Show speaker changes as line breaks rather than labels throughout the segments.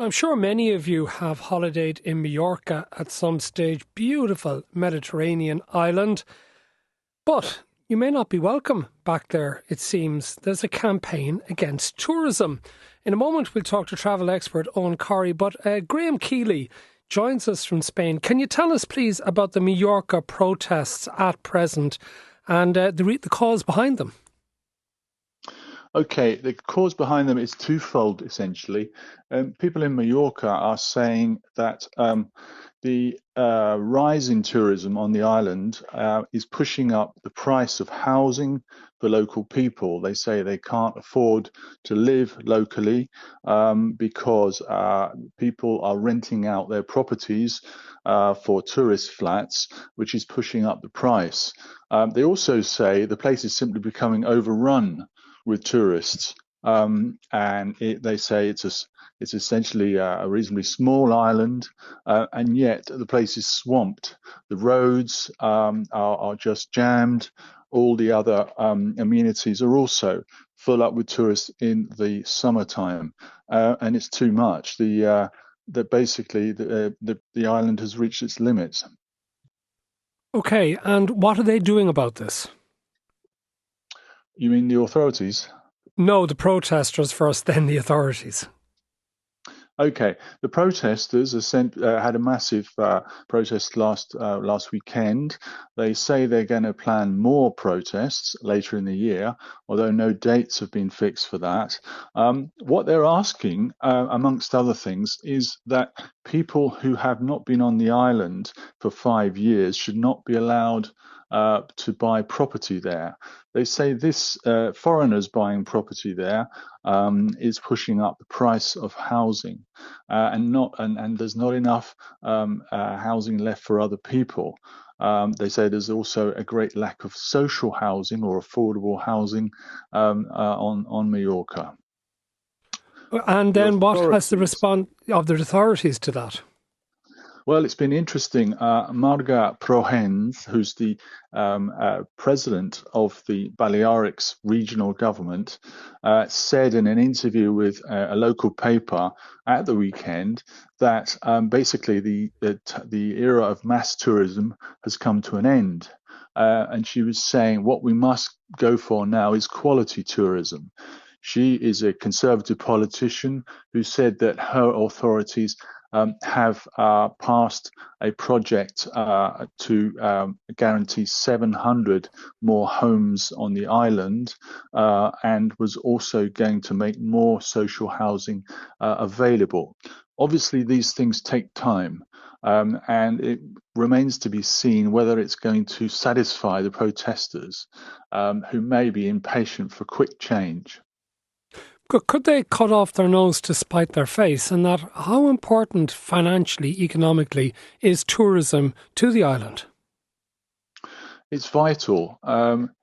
I'm sure many of you have holidayed in Majorca at some stage. Beautiful Mediterranean island. But you may not be welcome back there, it seems. There's a campaign against tourism. In a moment, we'll talk to travel expert Eoghan Corry, but Graham Keely joins us from Spain. Can you tell us, please, about the Majorca protests at present and the cause behind them?
Okay, the cause behind them is twofold, essentially. People in Mallorca are saying that the rise in tourism on the island is pushing up the price of housing for local people. They say they can't afford to live locally because people are renting out their properties for tourist flats, which is pushing up the price. They also say the place is simply becoming overrun with tourists, and they say it's essentially a reasonably small island, and yet the place is swamped. The roads are just jammed. All the other amenities are also full up with tourists in the summertime, and it's too much. Basically the island has reached its limits.
Okay, and what are they doing about this?
You mean the authorities?
No, the protesters first, then the authorities.
Okay, the protesters had a massive protest last weekend. They say they're going to plan more protests later in the year, although no dates have been fixed for that. What they're asking, amongst other things, is that people who have not been on the island for 5 years should not be allowed to buy property there. They say this foreigners buying property there is pushing up the price of housing, and there's not enough housing left for other people. They say there's also a great lack of social housing or affordable housing on Mallorca.
And then what has the response of the authorities to that?
Well, it's been interesting. Marga Prohens, who's the president of the Balearics regional government, said in an interview with a local paper at the weekend that basically the era of mass tourism has come to an end. And she was saying what we must go for now is quality tourism. She is a conservative politician who said that her authorities have passed a project to guarantee 700 more homes on the island, and was also going to make more social housing available. Obviously, these things take time, and it remains to be seen whether it's going to satisfy the protesters, who may be impatient for quick change.
Could they cut off their nose to spite their face? And that how important financially, economically, is tourism to the island?
It's vital.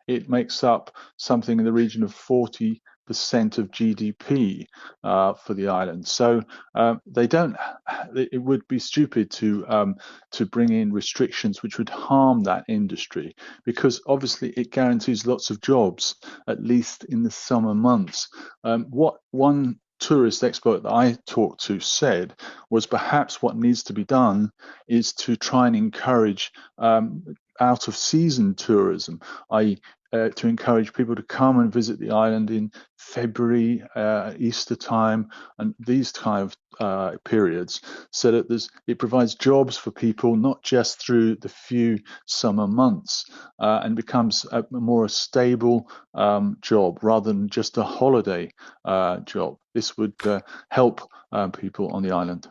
It makes up something in the region of 40% of GDP for the island. So they don't. It would be stupid to bring in restrictions which would harm that industry, because obviously it guarantees lots of jobs, at least in the summer months. What one tourist expert that I talked to said was perhaps what needs to be done is to try and encourage out of season tourism, i.e. To encourage people to come and visit the island in February, Easter time, and these kind of periods, so that it provides jobs for people, not just through the few summer months, and becomes a more stable job rather than just a holiday job. This would help people on the island.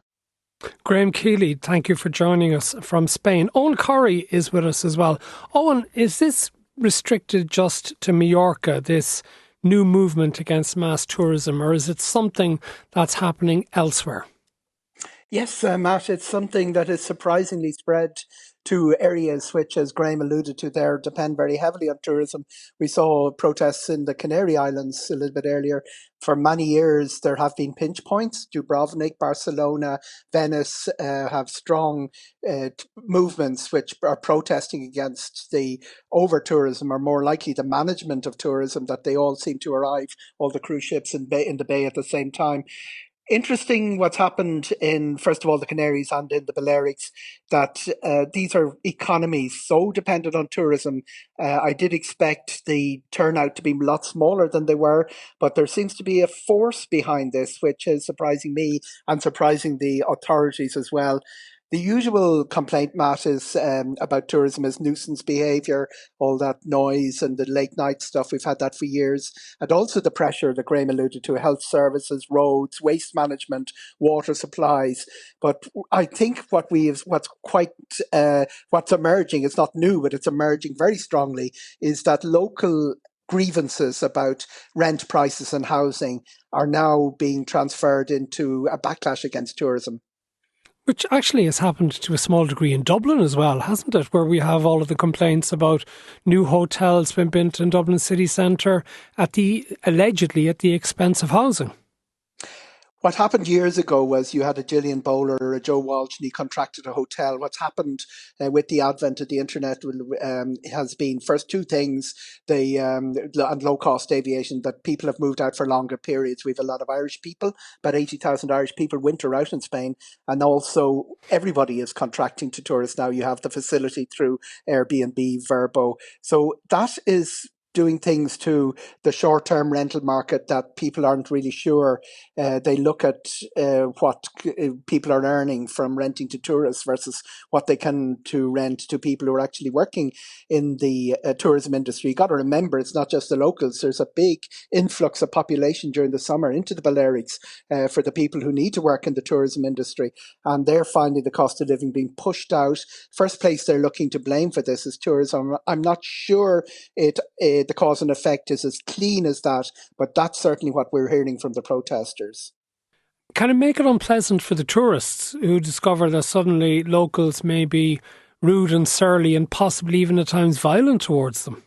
Graham Keely, thank you for joining us from Spain. Eoghan Corry is with us as well. Eoghan, is this restricted just to Majorca, this new movement against mass tourism, or is it something that's happening elsewhere?
Yes, Matt, it's something that is surprisingly spread to areas which, as Graham alluded to there, depend very heavily on tourism. We saw protests in the Canary Islands a little bit earlier. For many years, there have been pinch points. Dubrovnik, Barcelona, Venice have strong movements which are protesting against the over-tourism, or more likely the management of tourism, that they all seem to arrive, all the cruise ships in the bay at the same time. Interesting what's happened in, first of all, the Canaries and in the Balearics, that these are economies so dependent on tourism. I did expect the turnout to be a lot smaller than they were, but there seems to be a force behind this, which is surprising me and surprising the authorities as well. The usual complaint, Matt, is about tourism is nuisance behaviour, all that noise and the late night stuff. We've had that for years. And also the pressure that Graham alluded to, health services, roads, waste management, water supplies. But I think what's emerging, it's not new, but it's emerging very strongly, is that local grievances about rent prices and housing are now being transferred into a backlash against tourism.
Which actually has happened to a small degree in Dublin as well, hasn't it? Where we have all of the complaints about new hotels being built in Dublin city centre allegedly at the expense of housing.
What happened years ago was you had a Gillian Bowler or a Joe Walsh and he contracted a hotel. What's happened with the advent of the internet has been first two things, and low cost aviation, that people have moved out for longer periods. We have a lot of Irish people, about 80,000 Irish people winter out in Spain. And also everybody is contracting to tourists now. You have the facility through Airbnb, Vrbo. So that is doing things to the short-term rental market that people aren't really sure. They look at what people are earning from renting to tourists versus what they can to rent to people who are actually working in the tourism industry. You've got to remember, it's not just the locals. There's a big influx of population during the summer into the Balearics for the people who need to work in the tourism industry. And they're finding the cost of living being pushed out. First place they're looking to blame for this is tourism. I'm not sure the cause and effect is as clean as that, but that's certainly what we're hearing from the protesters.
Can it make it unpleasant for the tourists who discover that suddenly locals may be rude and surly and possibly even at times violent towards them?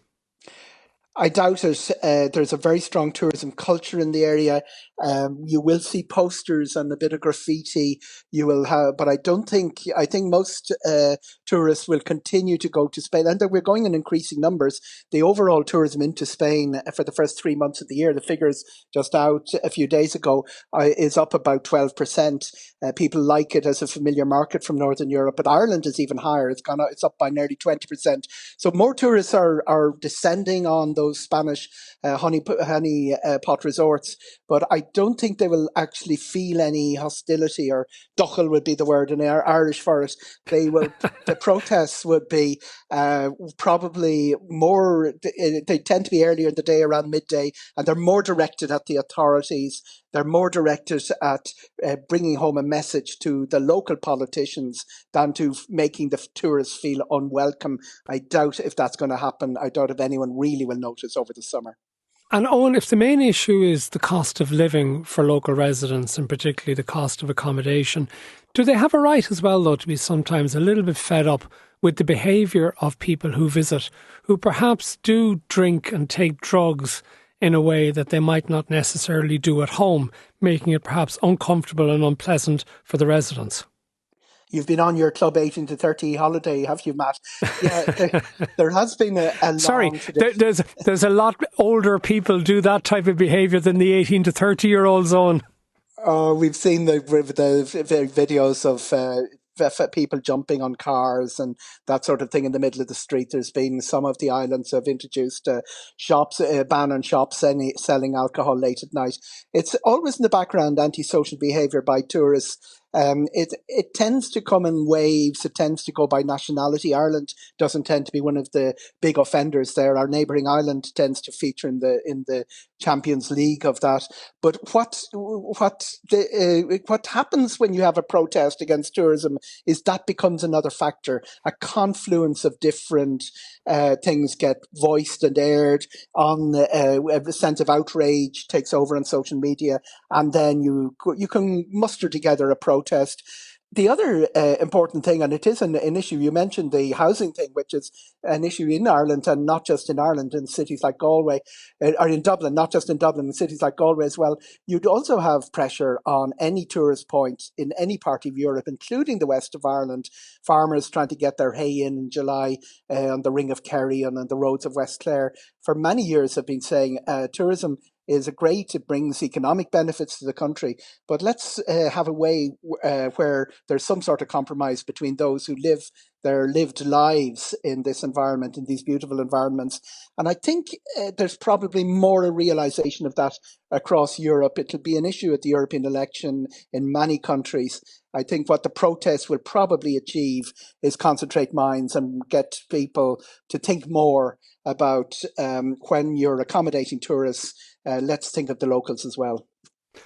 I doubt it. There's a very strong tourism culture in the area. You will see posters and a bit of graffiti. You will have, but I think most tourists will continue to go to Spain, and we're going in increasing numbers. The overall tourism into Spain for the first 3 months of the year, the figures just out a few days ago, is up about 12%. People like it as a familiar market from Northern Europe, but Ireland is even higher. It's up by nearly 20%. So more tourists are descending on those Spanish honey pot resorts, but I don't think they will actually feel any hostility, or duchel would be the word in Irish for it. The protests would be probably more, they tend to be earlier in the day, around midday, and they're more directed at the authorities. They're more directed at bringing home a message to the local politicians than to making the tourists feel unwelcome. I doubt if that's going to happen. I doubt if anyone really will notice over the summer.
And Eoghan, if the main issue is the cost of living for local residents, and particularly the cost of accommodation, do they have a right as well, though, to be sometimes a little bit fed up with the behaviour of people who visit, who perhaps do drink and take drugs in a way that they might not necessarily do at home, making it perhaps uncomfortable and unpleasant for the residents?
You've been on your Club 18 to 30 holiday, have you, Matt? Yeah, there has been a long
tradition. There's a lot older people do that type of behaviour than the 18 to 30-year-old zone.
We've seen the videos of people jumping on cars and that sort of thing in the middle of the street. There's been some of the islands have introduced ban on shops selling alcohol late at night. It's always in the background, antisocial behaviour by tourists. It tends to come in waves. It tends to go by nationality. Ireland doesn't tend to be one of the big offenders there. Our neighbouring island tends to feature in the Champions League of that. But what happens when you have a protest against tourism is that becomes another factor. A confluence of different things get voiced and aired on. A sense of outrage takes over on social media, and then you can muster together a protest. The other important thing, and it is an issue, you mentioned the housing thing, which is an issue in Ireland, and not just in Ireland, in cities like Galway, or in Dublin, not just in Dublin, in cities like Galway as well. You'd also have pressure on any tourist point in any part of Europe, including the west of Ireland. Farmers trying to get their hay in July on the Ring of Kerry and on the roads of West Clare for many years have been saying tourism is great. It brings economic benefits to the country. But let's have a way where there's some sort of compromise between those who live their lived lives in this environment, in these beautiful environments. And I think there's probably more a realization of that across Europe. It'll be an issue at the European election in many countries. I think what the protests will probably achieve is concentrate minds and get people to think more about when you're accommodating tourists, let's think of the locals as well.